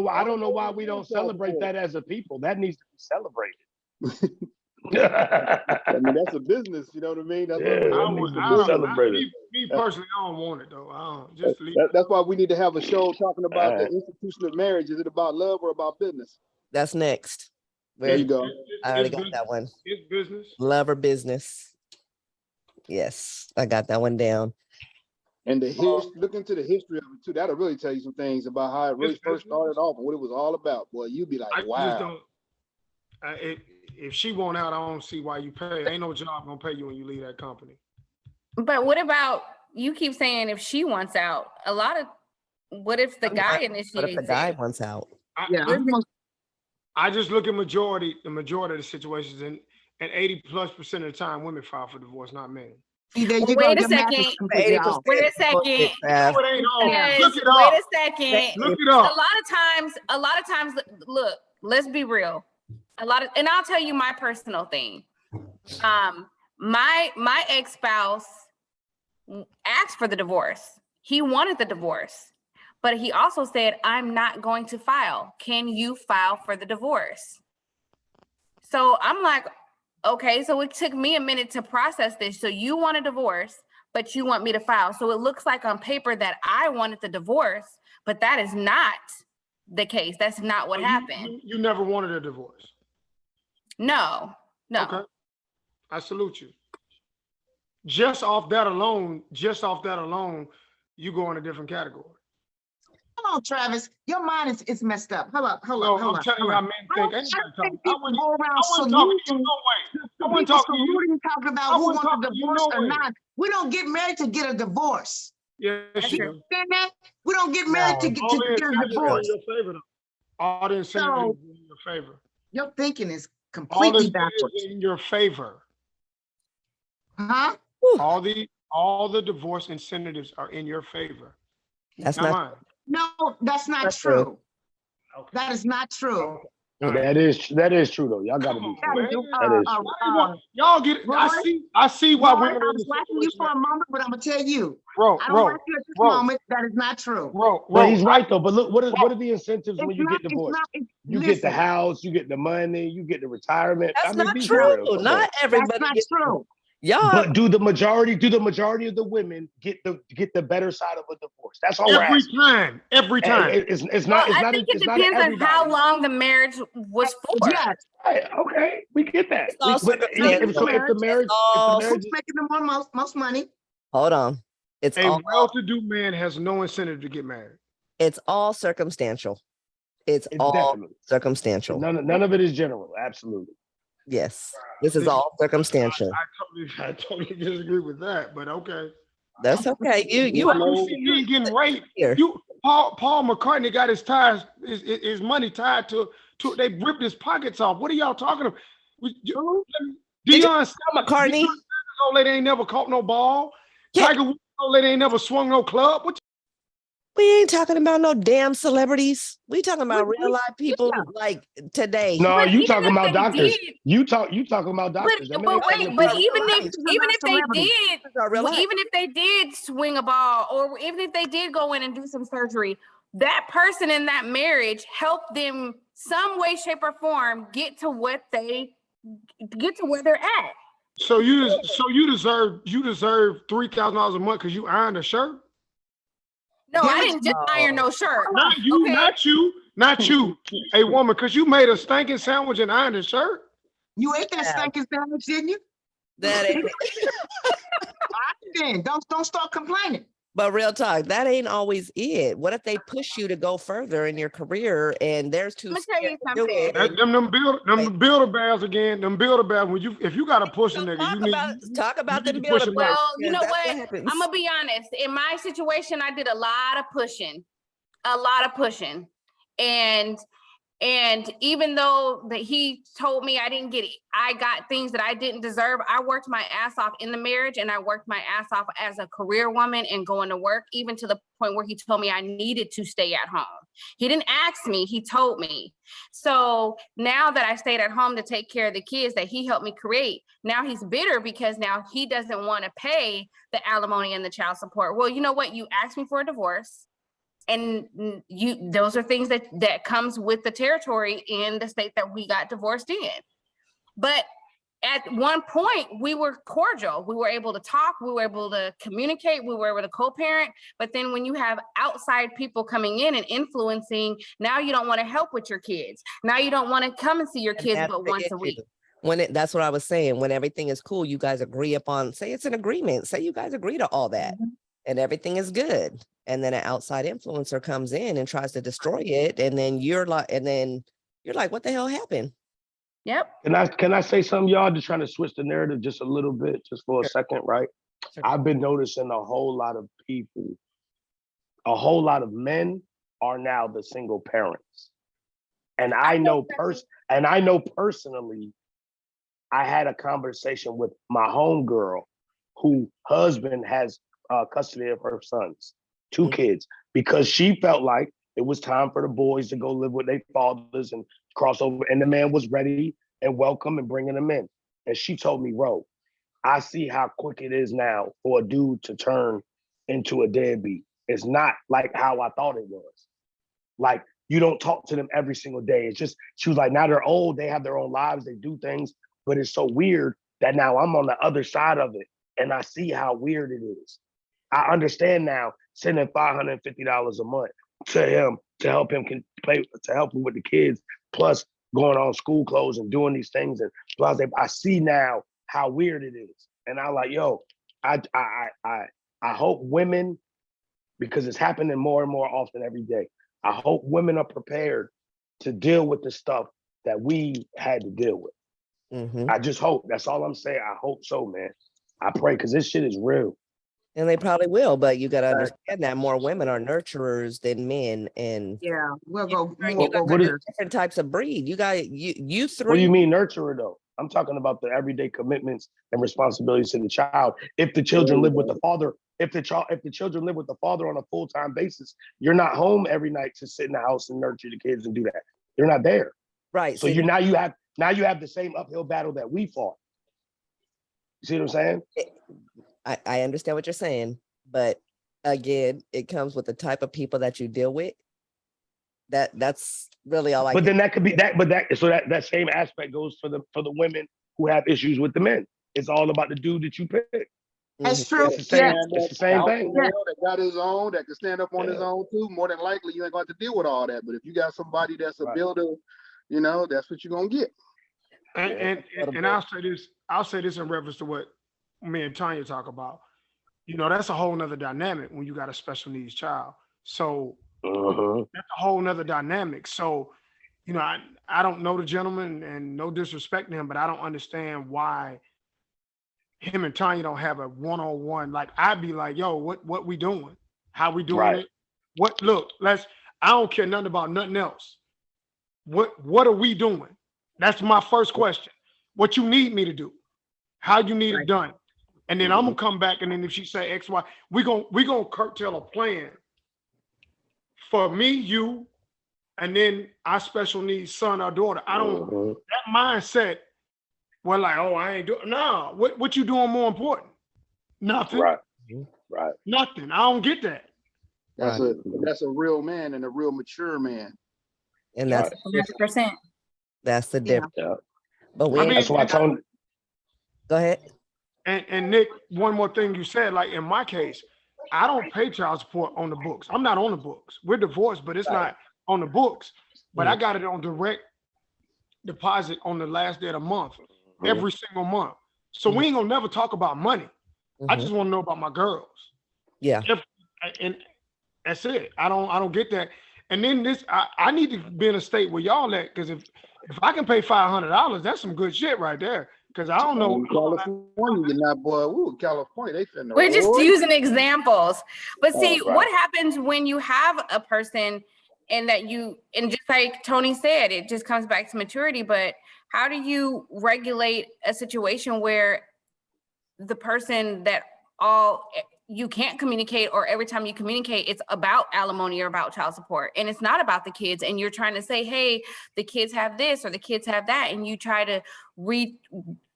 why we don't celebrate that as a people. That needs to be celebrated. I mean, that's a business. You know what I mean? That's Yeah, what that I needs to be business. celebrated. Me personally, I don't want it though. I don't just leave it. That's why we need to have a show talking about the Alright. institution of marriage. Is it about love or about business? That's next. There you Very, go. I already It's got that one. It's business. Love or business. Yes, I got that one down. And look into the history of it too. That'll really tell you some things about how it really It's first business. started off and what it was all about. Boy, you'd be like, I just wow. don't. If she won't out, I don't see why you pay. Ain't no job gonna pay you when you leave that company. But what about, you keep saying if she wants out, what if the guy What if initiates the guy it? wants out? Yeah, I just look at the majority of the situations, and 80+% of the time, women file for divorce, not men. see, there you Well, go. wait a Your math is second. completely off. Wait a second. No, it ain't all. Because, Look it wait up. a second. Look it A up. lot of times, look, let's be real. And I'll tell you my personal thing. My ex-spouse asked for the divorce. He wanted the divorce, but he also said, I'm not going to file. Can you file for the divorce? So I'm like, okay, so it took me a minute to process this. So you want a divorce, but you want me to file. So it looks like on paper that I wanted the divorce, but that is not the case. That's not what happened. You never wanted a divorce. No. Okay. I salute you. Just off that alone, you go in a different category. Come on, Travis. Your mind is messed up. Hold up. No, I'm telling you how men think. I wouldn't go around I wouldn't talk to you saluting. no way. I wouldn't People talk to you. saluting, talking about I who wouldn't wants a talk to you divorce no or way. not. We don't get married to get a divorce. Yes, You you understand that? We don't get married to get a divorce. in your favor, though. All the incentives So- are in your favor. Your thinking is All the completely incentives backwards. are in your favor. Huh? All the divorce incentives are in your favor. That's Not not mine. No, that's not That's true. true. Okay. That is not true. That is true though. Y'all gotta be That is, true. That is true. Y'all get it. Roy, I see why Roy, women I are in was this watching you for a moment, but I'm gonna tell you, Bro, I don't like you at this moment. That is not true. Well, he's right though. But look, what are the incentives when It's you not- get divorced? You listen, get the house, you get the money, you get the retirement. That's not be true. real, come on. Not that's everybody. not gets- true. Y'all, But do the majority of the women get the better side of a divorce? That's all we're every asking. time. Every time. It's Well, not. It's I not. think It's it not depends on everybody. how long the marriage was for. Yes. Right, okay, we get that. It's all If the marriage, all- Who's making the most money? hold on. It's A all well-to-do man has no incentive to get married. it's all circumstantial. It's It's all definitely circumstantial. none of it is general. Absolutely. Yes. This is all circumstantial. I totally disagree with that, but okay. That's okay. You You see me getting raped. here. Paul McCartney got his ties, his money tied to they ripped his pockets off. What are y'all talking about? Deion McCartney. old lady ain't never caught no ball. Yeah. Tiger Woods old lady ain't never swung no club. What We ain't talking about no damn celebrities. We talking about real life people yeah. like today. No, But you even talking if about they doctors. did- You talking about doctors. That But ain't wait, talking but about even people. if they did, These are real life. even if they did swing a ball, or even if they did go in and do some surgery, that person in that marriage helped them some way, shape, or form get to where they're at. So you deserve $3,000 a month because you ironed a shirt? No, Damn I it, didn't just iron no shirt. Not you, Okay. not you. Not you, a woman, because you made a stinking sandwich and ironed a shirt. You ate that Yeah. stinking sandwich, didn't you? That ain't, Then don't start complaining. but real talk, that ain't always it. What if they push you to go further in your career and there's too Let me tell you scared to do something. it? That, And them builder bears again. Them builder bears. When you if you got to push a nigga, talk you need about talk you about need them to push builder him out. Well, you because know that's what? happens. I'm gonna be honest. In my situation, I did a lot of pushing, and even though that he told me I didn't get it, I got things that I didn't deserve. I worked my ass off in the marriage, and I worked my ass off as a career woman and going to work, even to the point where he told me I needed to stay at home. He didn't ask me, he told me. So now that I stayed at home to take care of the kids that he helped me create, now he's bitter because now he doesn't want to pay the alimony and the child support. Well, you know what? You asked me for a divorce. And those are things that comes with the territory in the state that we got divorced in. But at one point we were cordial. We were able to talk, we were able to communicate, we were able to co-parent. But then when you have outside people coming in and influencing, now you don't want to help with your kids. Now you don't want to come and see your And kids that's but the once a issue. week. That's what I was saying. When everything is cool, you guys agree upon, say it's an agreement, say you guys agree to all that and everything is good. And then an outside influencer comes in and tries to destroy it. And then you're like, what the hell happened? Yep. Can I say something, y'all? Just trying to switch the narrative just a little bit, just for a second, right? Sure. I've been noticing a whole lot of people, a whole lot of men are now the single parents. And I know personally, I had a conversation with my homegirl who husband has custody of her sons, 2 kids, because she felt like it was time for the boys to go live with their fathers and cross over. And the man was ready and welcome and bringing them in. And she told me, Ro, I see how quick it is now for a dude to turn into a deadbeat. It's not like how I thought it was. Like, you don't talk to them every single day. It's just, she was like, now they're old, they have their own lives, they do things, but it's so weird that now I'm on the other side of it and I see how weird it is. I understand now sending $550 a month to him to help him to help him with the kids, plus going on school clothes and doing these things and blah, blah, blah. I see now how weird it is. And I'm like, yo, I hope women, because it's happening more and more often every day, I hope women are prepared to deal with the stuff that we had to deal with. Mhm. I just hope. That's all I'm saying. I hope so, man. I pray, because this shit is real. And they probably will, but you got to understand that more women are nurturers than men. And Yeah, we'll go you more guys over are is- there. different types of breed. You guys, you What do you three, mean nurturer, though? I'm talking about the everyday commitments and responsibilities to the child. If the children live with the father, if the children live with the father on a full-time basis, you're not home every night to sit in the house and nurture the kids and do that. You're not there. right? So See, you have the same uphill battle that we fought. You see what I'm saying? I understand what you're saying, but again, it comes with the type of people that you deal with. That's really all I But can. then that could be that, but that same aspect goes for the women who have issues with the men. It's all about the dude that you pick. That's Mhm. true. It's the same. Yeah. It's the same Alpha thing. male that got his own, that can stand up on his Yeah. own too, more than likely you ain't going to deal with all that. But if you got somebody that's a Right. builder, that's what you're gonna get. And I'll say this in reference to what me and Tanya talk about. That's a whole nother dynamic when you got a special needs child. So Uh-huh. that's a whole nother dynamic. So, I don't know the gentleman and no disrespect to him, but I don't understand why him and Tanya don't have a one-on-one. Like, I'd be like, yo, what we doing? How we doing Right. it? I don't care nothing about nothing else. What are we doing? That's my first question. What you need me to do? How you need it done? And then I'm gonna come back, and then if she say X, Y, we gonna curtail a plan for me, you, and then our special needs son or daughter. I don't that mindset. Well, like, oh, I ain't doing no. What you doing more important? Nothing. Right. Right. Nothing. I don't get that. That's Right. that's a real man and a real mature man. And that's Right. 100%. that's the Yeah. difference. Yeah. But we I ain't, mean, That's why I told. go ahead. and Nick, one more thing you said, like in my case, I don't pay child support on the books. I'm not on the books. We're divorced, but it's Right. not on the books. but I got it on direct deposit on the last day of the month, every single month. So we ain't gonna never talk about money. I just want to know about my girls. Yeah. And that's it. I don't get that. And then I need to be in a state where y'all at, because if I can pay $500, that's some good shit right there. Because I don't know. In California, you're not, boy. Ooh, California, they finna. We're just roll. using examples. But see, right. what happens when you have a person and just like Tony said, it just comes back to maturity. But how do you regulate a situation where the person that you can't communicate, or every time you communicate, it's about alimony or about child support, and it's not about the kids, and you're trying to say, hey, the kids have this or the kids have that, and you try to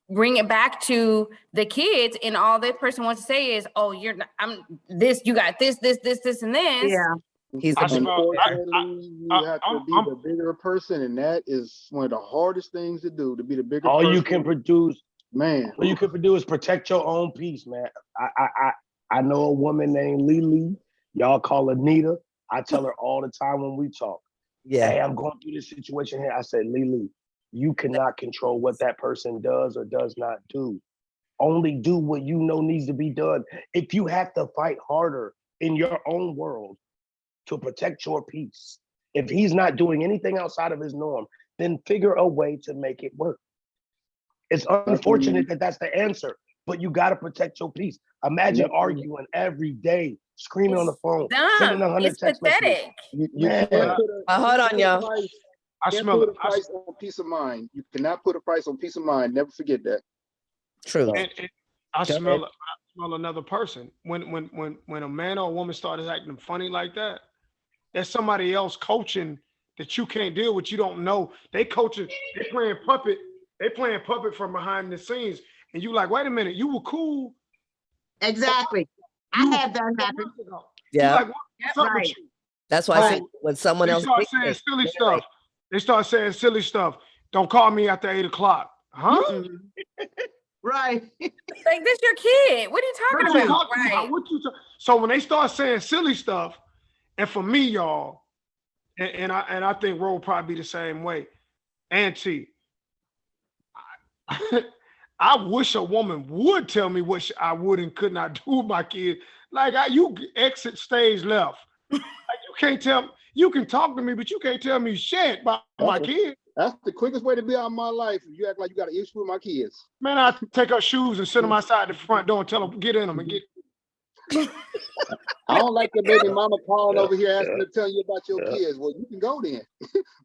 bring it back to the kids, and all that person wants to say is, oh, you got this, and this. Yeah. Unfortunately, you have to be the bigger person, and that is one of the hardest things to do, to be the bigger All person. you can produce, man. All you can do is protect your own peace, man. I know a woman named Lily. Y'all call her Nita. I tell her all the time when we talk. Yeah. Hey, I'm going through this situation here. I said, Lily, you cannot control what that person does or does not do. Only do what you know needs to be done. If you have to fight harder in your own world to protect your peace, if he's not doing anything outside of his norm, then figure a way to make it work. It's unfortunate that that's the answer, but you got to protect your peace. Imagine arguing every day, screaming on the phone, sending 100 text messages. Hold on, y'all. I smell a price on peace of mind. You cannot put a price on peace of mind. Never forget that. True. And I smell another person. When a man or a woman starts acting funny like that, there's somebody else coaching that you can't deal with. You don't know. They coaching, they playing puppet from behind the scenes. And you like, wait a minute, you were cool. Exactly. I had that happen. Yeah. Like, what's up with you? That's why I say when someone else start saying silly stuff. They start saying silly stuff. Don't call me after 8 o'clock. Huh? Right. Like, this your kid. What are you talking about? Right. So when they start saying silly stuff, and for me, y'all, and I think Ro will probably be the same way. Auntie, I wish a woman would tell me what I would and could not do with my kid. Like, you exit stage left. Like, you can't tell. You can talk to me, but you can't tell me shit about my kid. That's the quickest way to be out of my life. You act like you got an issue with my kids. Man, I take her shoes and sit them outside the front door and tell them get in them and get. I don't like the baby mama calling over here asking to tell you about your kids. Well, you can go then.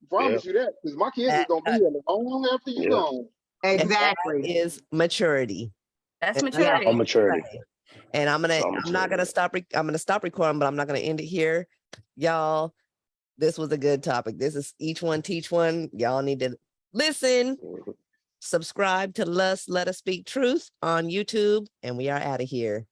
Promise you that, because my kids is gonna be here long after you gone. Exactly. And that is maturity. That's maturity. Oh, maturity. And I'm not gonna stop. I'm gonna stop recording, but I'm not gonna end it here, y'all. This was a good topic. This is each one teach one. Y'all need to listen. Subscribe to L.U.S.T. Let Us Speak Truth on YouTube, and we are out of here.